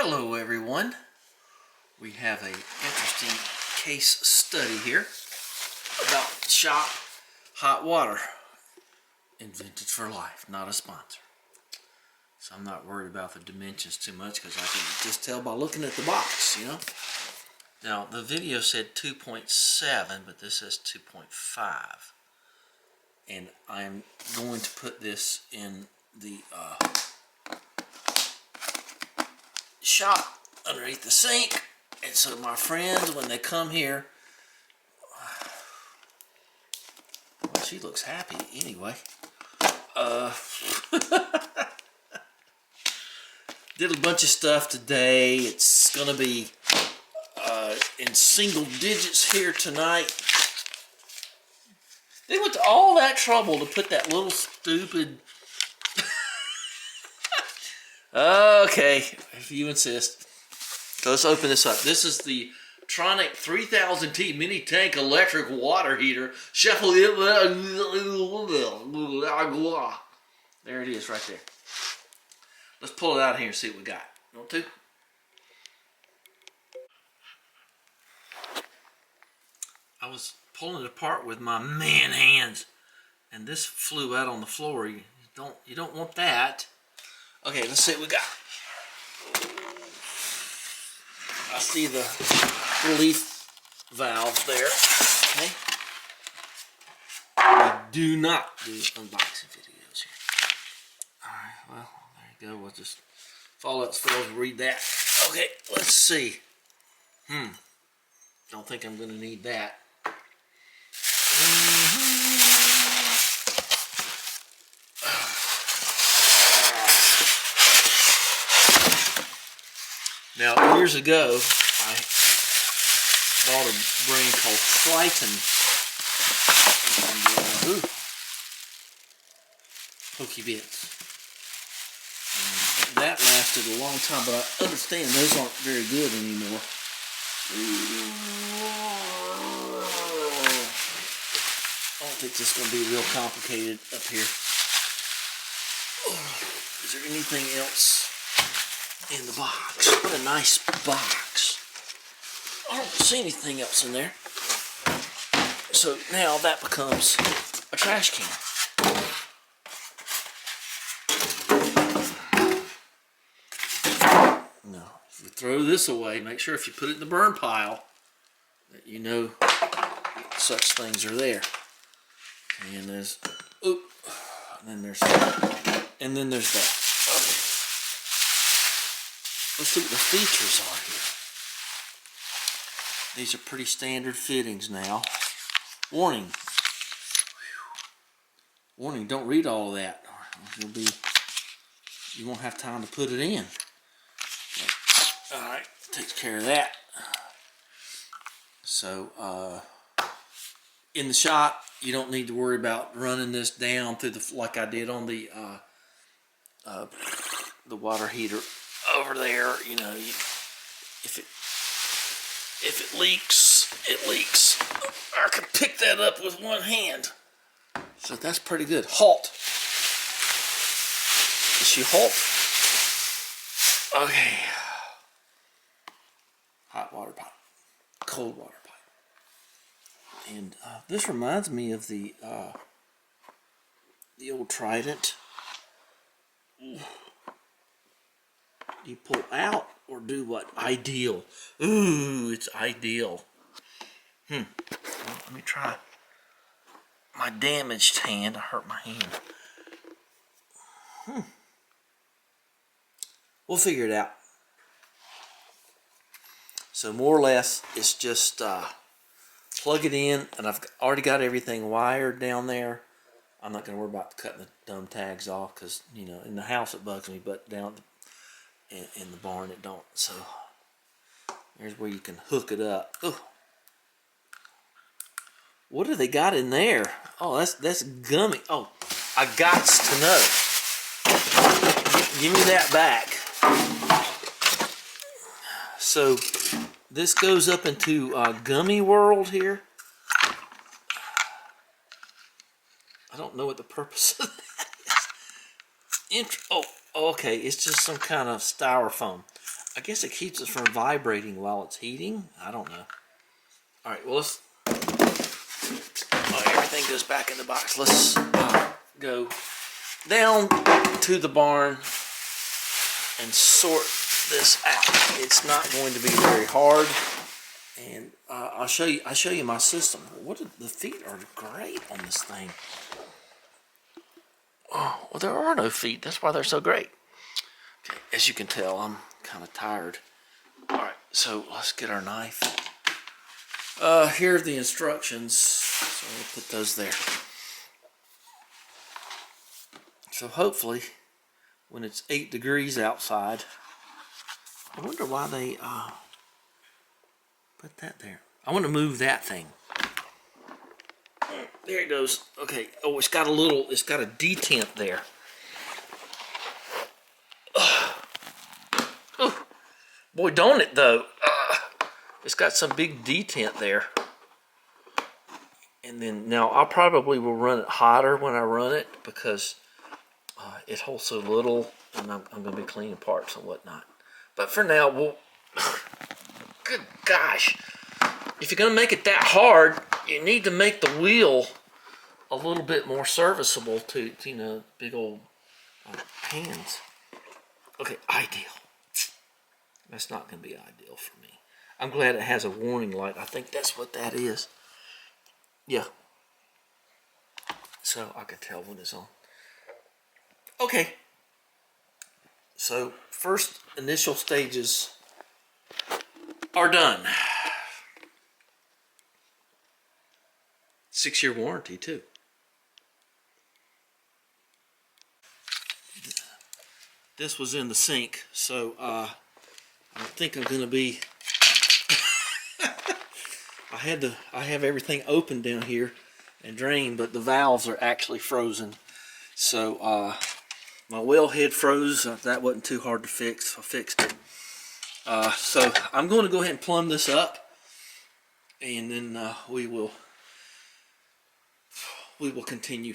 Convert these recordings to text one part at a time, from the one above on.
Hello everyone. We have an interesting case study here about shop hot water. Invented for life, not a sponsor. So I'm not worried about the dimensions too much because I can just tell by looking at the box, you know. Now the video said 2.7, but this says 2.5. And I'm going to put this in the shop underneath the sink, and so my friends, when they come here, well, she looks happy anyway. Did a bunch of stuff today. It's gonna be in single digits here tonight. They went to all that trouble to put that little stupid okay, if you insist. So let's open this up. This is the Tronic 3000T mini tank electric water heater. Shuffle it. There it is right there. Let's pull it out here and see what we got. You want to? I was pulling it apart with my man hands, and this flew out on the floor. You don't want that. Okay, let's see what we got. I see the relief valve there. Okay. We do not do unboxing videos here. Alright, well, there you go. We'll just, if all else fails, read that. Okay, let's see. Don't think I'm going to need that. Now, years ago, I bought a brand called Triton. And, Pokey Bits. And that lasted a long time, but I understand those aren't very good anymore. I don't think this is going to be real complicated up here. Is there anything else in the box? What a nice box. I don't see anything else in there. So now that becomes a trash can. Now, if you throw this away, make sure if you put it in the burn pile that you know such things are there. And there's, and then there's that. And then there's that. Okay. Let's see what the features are here. These are pretty standard fittings now. Warning. Warning, don't read all that. You won't have time to put it in. Alright, takes care of that. So, in the shop, you don't need to worry about running this down through the, like I did on the water heater over there. You know, if it leaks, it leaks. I can pick that up with one hand. So that's pretty good. Halt. Does she halt? Okay. Hot water pipe. Cold water pipe. And this reminds me of the old Trident. Do you pull out or do what? Ideal. Ooh, it's ideal. Well, let me try my damaged hand. I hurt my hand. We'll figure it out. So more or less, it's just plug it in, and I've already got everything wired down there. I'm not going to worry about cutting the dumb tags off because, you know, in the house it bugs me, but down in the barn it don't. So there's where you can hook it up. Ooh. What do they got in there? Oh, that's gummy. Oh, I got to know. Give me that back. So this goes up into gummy world here. I don't know what the purpose of that is. Oh, okay, it's just some kind of styrofoam. I guess it keeps it from vibrating while it's heating. I don't know. All right, well, let's... everything goes back in the box. Let's go down to the barn and sort this out. It's not going to be very hard, and I'll show you my system. The feet are great on this thing. Oh, well, there are no feet. That's why they're so great. Okay, as you can tell, I'm kind of tired. All right, so let's get our knife. Here are the instructions. So we'll put those there. So hopefully, when it's 8 degrees outside, I wonder why they put that there. I want to move that thing. There it goes. Okay. Oh, it's got a detent there. Oh, boy, don't it though. It's got some big detent there. And then now I probably will run it hotter when I run it because it holds so little, and I'm going to be cleaning parts and whatnot. But for now, we'll... Good gosh. If you're going to make it that hard, you need to make the wheel a little bit more serviceable to you know, big old hands. Okay, ideal. That's not going to be ideal for me. I'm glad it has a warning light. I think that's what that is. Yeah. So I can tell when it's on. Okay. So first initial stages are done. 6-year warranty too. This was in the sink, so I don't think I'm gonna be I have everything open down here and drained, but the valves are actually frozen. So my wellhead froze. That wasn't too hard to fix. I fixed it. So I'm going to go ahead and plumb this up, and then we will continue.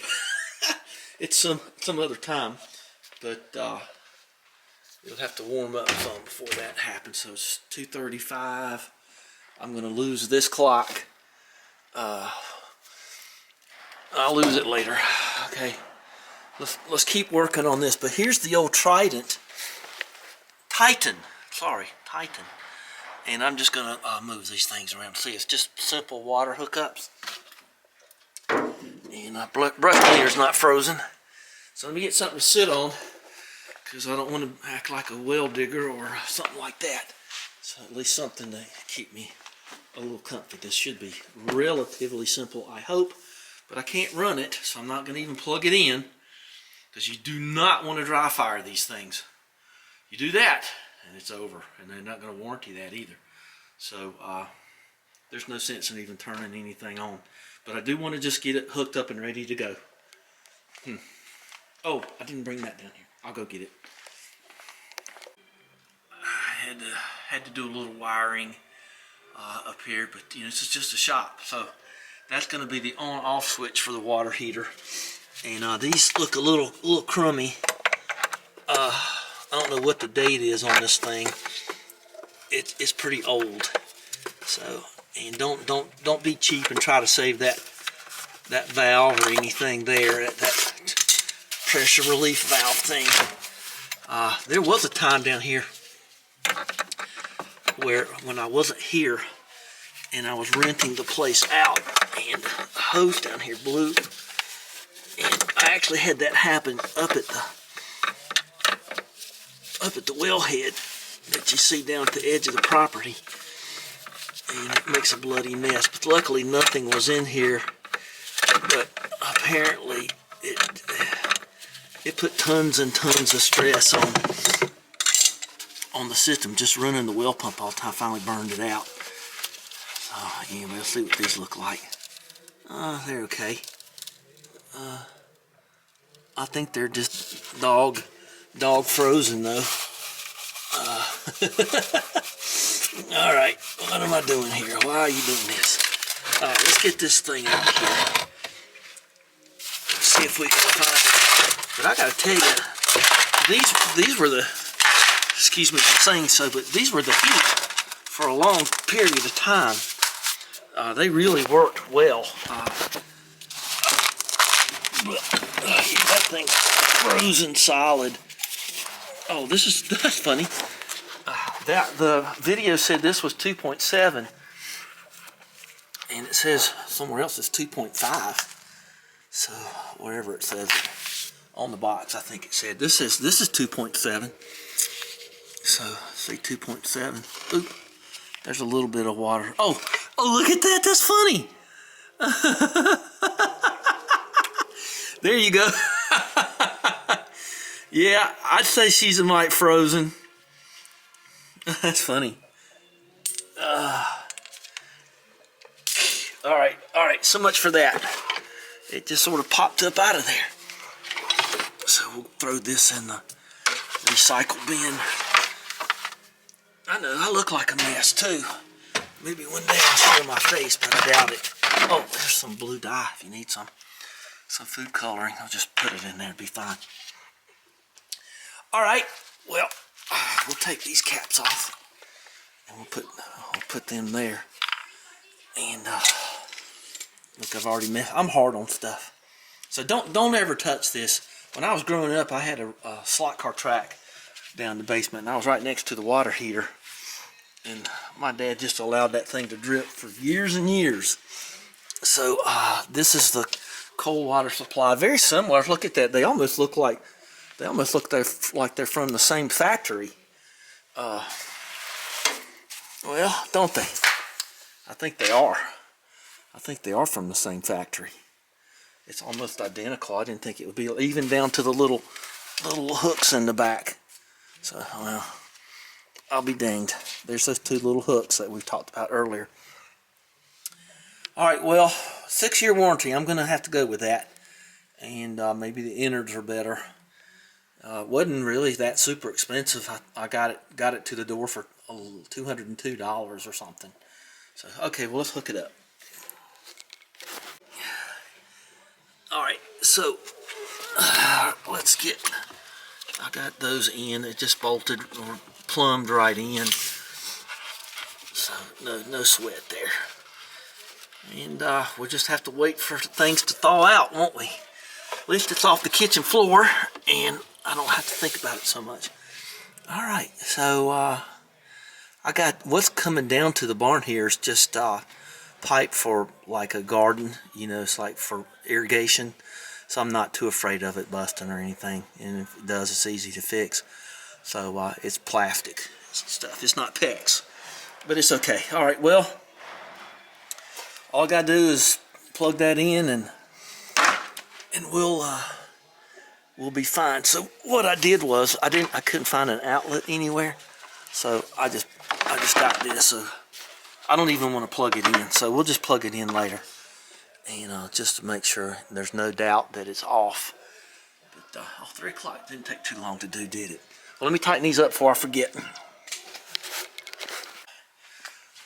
It's some other time, but it'll have to warm up some before that happens. So it's 2:35. I'm going to lose this clock. I'll lose it later. Okay, let's keep working on this. But here's the old Titan. And I'm just going to move these things around. See, it's just simple water hookups. And my brush cleaner's not frozen. So let me get something to sit on, because I don't want to act like a well digger or something like that. So at least something to keep me a little comfy. This should be relatively simple, I hope. But I can't run it, so I'm not going to even plug it in, because you do not want to dry fire these things. You do that, and it's over. And they're not going to warranty that either. So there's no sense in even turning anything on. But I do want to just get it hooked up and ready to go. Oh, I didn't bring that down here. I'll go get it. I had to do a little wiring up here, but you know, this is just a shop. So that's going to be the on-off switch for the water heater. And these look a little crummy. I don't know what the date is on this thing. It's pretty old. So, and don't be cheap and try to save that valve or anything there. That pressure relief valve thing. There was a time down here where when I wasn't here and I was renting the place out, and the hose down here blew, and I actually had that happen up at the wellhead that you see down at the edge of the property, and it makes a bloody mess. But luckily nothing was in here, but apparently it put tons and tons of stress on the system. Just running the well pump all the time finally burned it out. So anyway, let's see what these look like. They're okay. I think they're just dog frozen though. All right, what am I doing here? Why are you doing this? All right, let's get this thing out here. Let's see if we can find it. But I gotta tell you, these were excuse me for saying so, but these were the heat for a long period of time. They really worked well. That thing's frozen solid. Oh, that's funny. The video said this was 2.7, and it says somewhere else it's 2.5. So wherever it says on the box, I think it said this is 2.7. So see 2.7. Oop, there's a little bit of water. Oh, look at that. That's funny. There you go. Yeah, I'd say she's a mite frozen. That's funny. All right, so much for that. It just sort of popped up out of there. So we'll throw this in the recycle bin. I know, I look like a mess too. Maybe one day I'll show my face, but I doubt it. Oh, there's some blue dye if you need some food coloring. I'll just put it in there, it'll be fine. All right, well, we'll take these caps off and I'll put them there. And look, I've already I'm hard on stuff. So don't ever touch this. When I was growing up, I had a slot car track down in the basement, and I was right next to the water heater. And my dad just allowed that thing to drip for years and years. So this is the cold water supply. Very similar. Look at that. They almost look like they're from the same factory. Well, don't they? I think they are. I think they are from the same factory. It's almost identical. I didn't think it would be, even down to the little hooks in the back. So, well, I'll be danged. There's those two little hooks that we talked about earlier. All right, well, 6-year warranty. I'm going to have to go with that. And maybe the innards are better. Wasn't really that super expensive. I got it to the door for $202 or something. So, okay, well, let's hook it up. All right, so let's get, I got those in. It just bolted or plumbed right in. So no sweat there. And we'll just have to wait for things to thaw out, won't we? At least it's off the kitchen floor and I don't have to think about it so much. All right, so I got what's coming down to the barn here is just pipe for like a garden, you know, it's like for irrigation. So I'm not too afraid of it busting or anything, and if it does, it's easy to fix. So it's plastic stuff. It's not PEX, but it's okay. All right, well, all I gotta do is plug that in, and we'll be fine. So what I did was I couldn't find an outlet anywhere, so I just got this. So I don't even want to plug it in. So we'll just plug it in later, and just to make sure there's no doubt that it's off. But 3 o'clock didn't take too long to do, did it? Well, let me tighten these up before I forget. Well,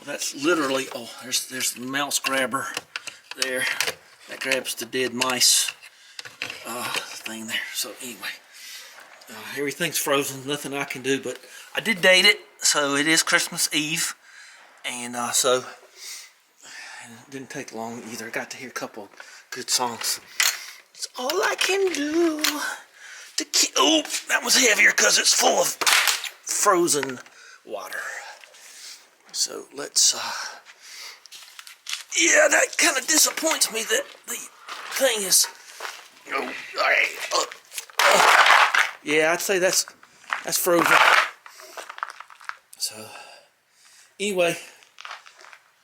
that's literally, oh, there's the mouse grabber there. That grabs the dead mice thing there. So anyway, everything's frozen. Nothing I can do, but I did date it, so it is Christmas Eve, and so it didn't take long either. I got to hear a couple good songs. It's all I can do to keep. Oh, that was heavier because it's full of frozen water. So let's. Yeah, that kind of disappoints me that the thing is. Yeah, I'd say that's frozen. So anyway,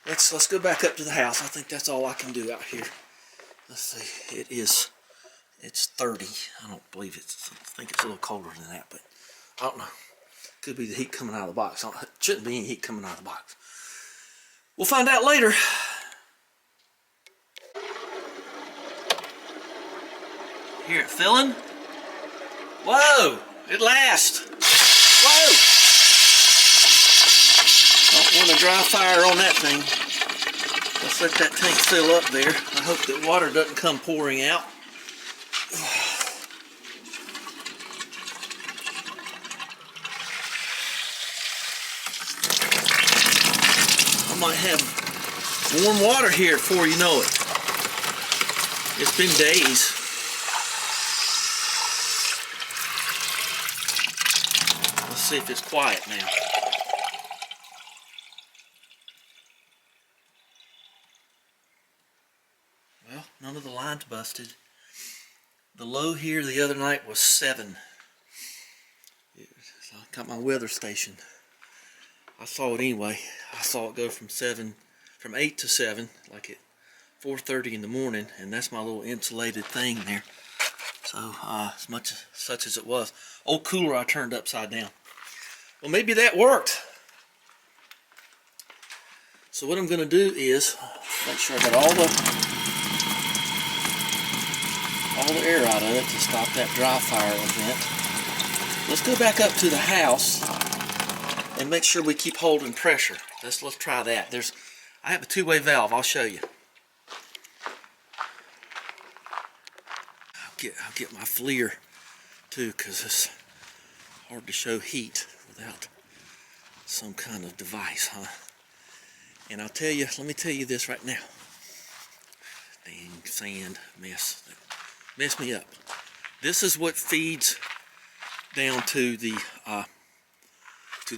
let's go back up to the house. I think that's all I can do out here. Let's see. It's 30. I don't believe it's. I think it's a little colder than that, but I don't know. Could be the heat coming out of the box. It shouldn't be any heat coming out of the box. We'll find out later. Hear it filling? Whoa! It lasts. Whoa! Don't want a dry fire on that thing. Let's let that tank fill up there. I hope that water doesn't come pouring out. I might have warm water here before you know it. It's been days. Let's see if it's quiet now. Well, none of the lines busted. The low here the other night was 7. So I got my weather station. I saw it anyway. I saw it go from 8 to 7, like at 4:30 in the morning, and that's my little insulated thing there. So such as it was. Old cooler I turned upside down. Well, maybe that worked. So what I'm going to do is make sure I got all the air out of it to stop that dry fire event. Let's go back up to the house and make sure we keep holding pressure. Let's try that. I have a two-way valve. I'll show you. I'll get my FLIR too, because it's hard to show heat without some kind of device, huh? And let me tell you this right now. Dang sand mess me up. This is what feeds down to the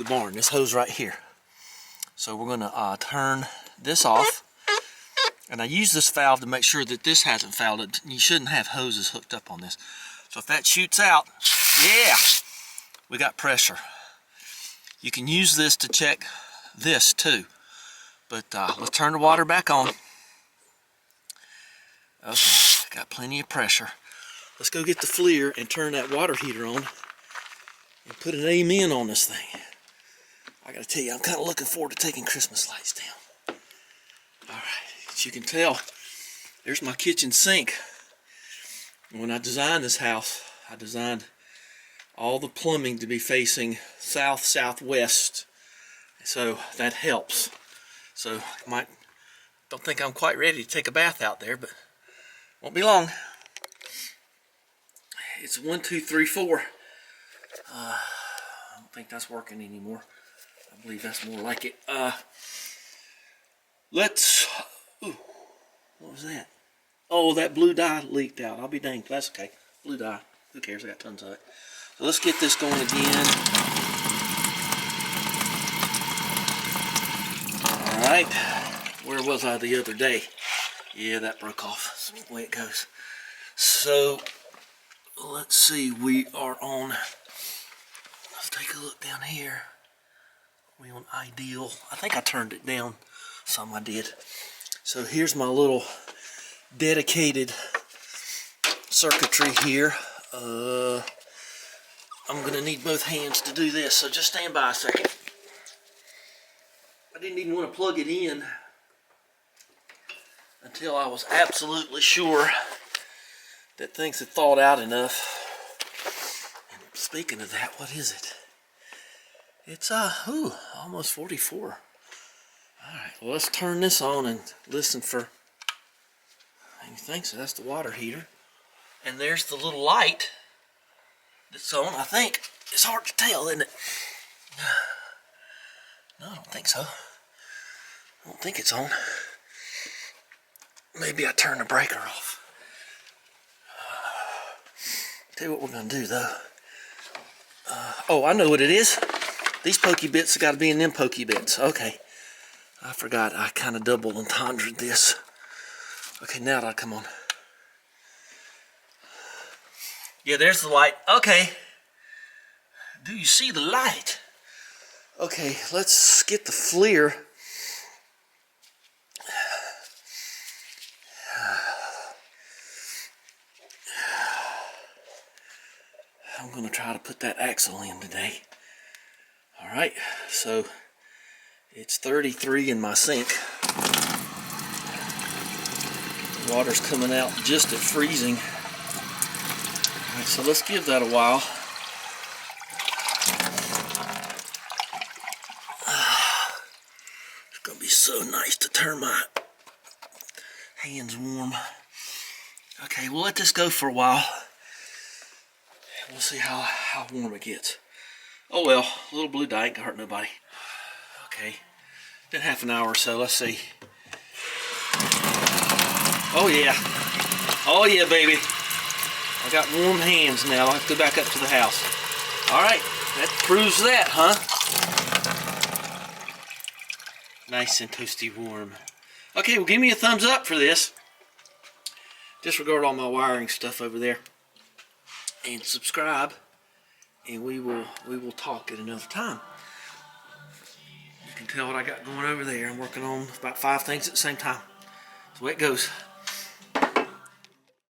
barn. This hose right here. So we're gonna turn this off, and I use this valve to make sure that this hasn't fouled. You shouldn't have hoses hooked up on this. So if that shoots out, yeah, we got pressure. You can use this to check this too. But let's turn the water back on. Okay, got plenty of pressure. Let's go get the FLIR and turn that water heater on and put an amen on this thing. I gotta tell you, I'm kind of looking forward to taking Christmas lights down. Alright, as you can tell, there's my kitchen sink. When I designed this house, I designed all the plumbing to be facing south-southwest. So that helps. So don't think I'm quite ready to take a bath out there, but won't be long. It's 1, 2, 3, 4. I don't think that's working anymore. I believe that's more like it. Ooh, what was that? Oh, that blue dye leaked out. I'll be danged. That's okay. Blue dye. Who cares? I got tons of it. So let's get this going again. Alright. Where was I the other day? Yeah, that broke off. That's the way it goes. So, let's see. We are on... Let's take a look down here. We on ideal. I think I turned it down some. I did. So here's my little dedicated circuitry here. I'm gonna need both hands to do this, so just stand by a second. I didn't even want to plug it in until I was absolutely sure that things had thawed out enough. And speaking of that, what is it? It's almost 44. Alright, well, let's turn this on and listen for anything. So that's the water heater. And there's the little light that's on, I think. It's hard to tell, isn't it? No, I don't think so. I don't think it's on. Maybe I turned the breaker off. Tell you what we're going to do, though. Oh, I know what it is. These pokey bits have got to be in them pokey bits. Okay. I forgot. I kind of double entendred this. Okay, now that'll come on. Yeah, there's the light. Okay. Do you see the light? Okay, let's get the FLIR. I'm going to try to put that axle in today. Alright, so it's 33 in my sink. Water's coming out just at freezing. Alright, so let's give that a while. It's going to be so nice to turn my hands warm. Okay, we'll let this go for a while. We'll see how warm it gets. Oh well, a little blue dye ain't gonna hurt nobody. Okay, Been half an hour or so. Let's see. Oh yeah. Oh yeah, baby. I got warm hands now. I'll have to go back up to the house. All right, that proves that, huh? Nice and toasty warm. Okay, well, give me a thumbs up for this. Disregard all my wiring stuff over there, and subscribe. And we will talk at another time. You can tell what I got going over there. I'm working on about 5 things at the same time. That's the way it goes.